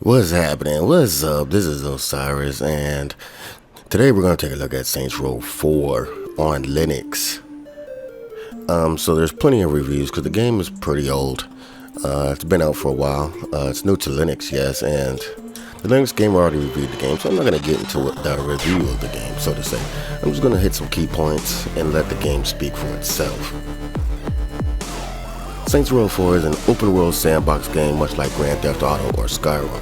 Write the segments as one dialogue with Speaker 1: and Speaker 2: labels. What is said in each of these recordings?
Speaker 1: What's happening? What's up? This is Osirez, and today we're going to take a look at Saints Row 4 on Linux. So there's plenty of reviews because the game is pretty old. It's been out for a while. It's new to Linux, yes, and the Linux gamer already reviewed the game, so I'm not going to get into the review of the game, so to say. I'm just going to hit some key points and let the game speak for itself. Saints Row 4 is an open-world sandbox game much like Grand Theft Auto or Skyrim,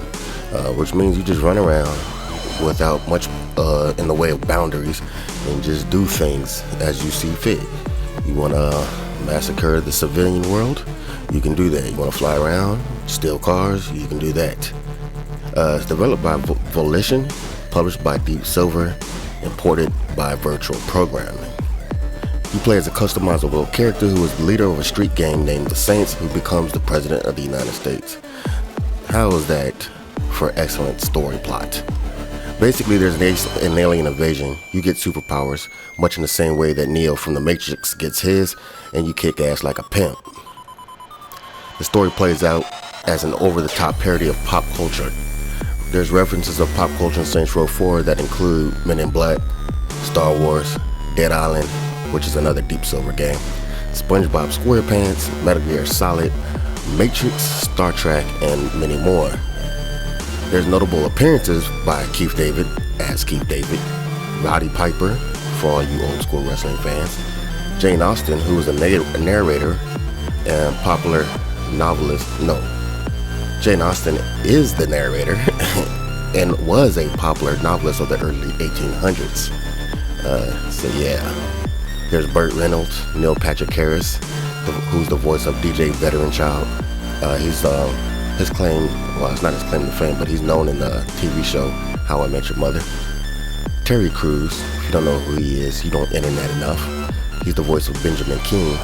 Speaker 1: which means you just run around without much in the way of boundaries and just do things as you see fit. You want to massacre the civilian world? You can do that. You want to fly around, steal cars? You can do that. It's developed by Volition, published by Deep Silver, and ported by Virtual Programming. You play as a customizable character who is the leader of a street gang named the Saints, who becomes the President of the United States. How is that for excellent story plot? Basically, there's an alien invasion. You get superpowers, much in the same way that Neo from the Matrix gets his, and you kick ass like a pimp. The story plays out as an over-the-top parody of pop culture. There's references of pop culture in Saints Row 4 that include Men in Black, Star Wars, Dead Island, which is another Deep Silver game, SpongeBob SquarePants, Metal Gear Solid, Matrix, Star Trek, and many more. There's notable appearances by Keith David as Keith David, Roddy Piper, for all you old school wrestling fans, Jane Austen, who is a narrator and popular novelist. No, Jane Austen is the narrator and was a popular novelist of the early 1800s. So yeah. There's Burt Reynolds, Neil Patrick Harris, who's the voice of DJ Veteran Child. His claim, well, it's not his claim to fame, but he's known in the TV show How I Met Your Mother. Terry Crews, if you don't know who he is, you don't internet enough. He's the voice of Benjamin King,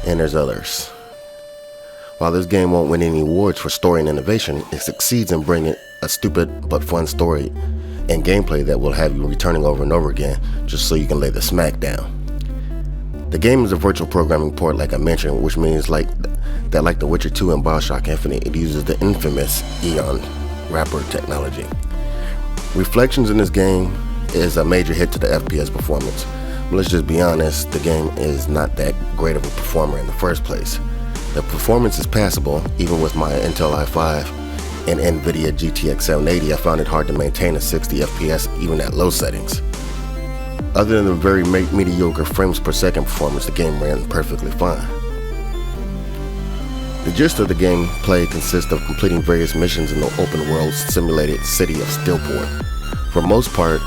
Speaker 1: and there's others. While this game won't win any awards for story and innovation, it succeeds in bringing a stupid but fun story and gameplay that will have you returning over and over again just so you can lay the smack down. The game is a virtual programming port, like I mentioned, which means like The Witcher 2 and BioShock Infinite, it uses the infamous Eon wrapper technology. Reflections in this game is a major hit to the FPS performance. But let's just be honest, the game is not that great of a performer in the first place. The performance is passable, even with my Intel i5 and NVIDIA GTX 780, I found it hard to maintain a 60 FPS even at low settings. Other than the very mediocre frames per second performance, the game ran perfectly fine. The gist of the gameplay consists of completing various missions in the open world simulated city of Steelport. For the most part,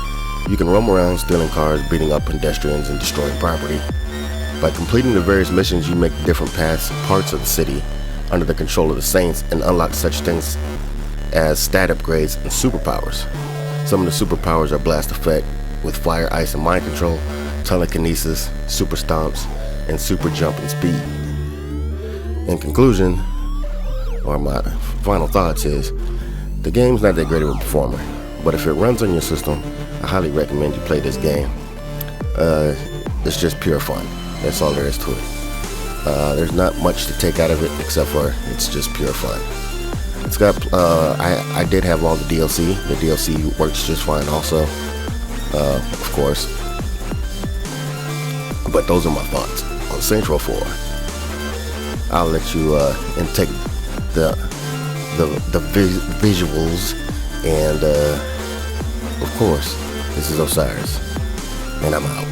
Speaker 1: you can roam around stealing cars, beating up pedestrians, and destroying property. By completing the various missions, you make different parts of the city under the control of the Saints and unlock such things as stat upgrades and superpowers. Some of the superpowers are blast effect, with fire, ice, and mind control, telekinesis, super stomps, and super jump and speed. In conclusion, or my final thoughts is, the game's not that great of a performer, but if it runs on your system, I highly recommend you play this game. It's just pure fun. That's all there is to it. There's not much to take out of it except for it's just pure fun. It's got, I did have all the DLC. The DLC works just fine also. Of course, but those are my thoughts on Saints Row 4. I'll let you and take the visuals, and of course, this is Osirez, and I'm out.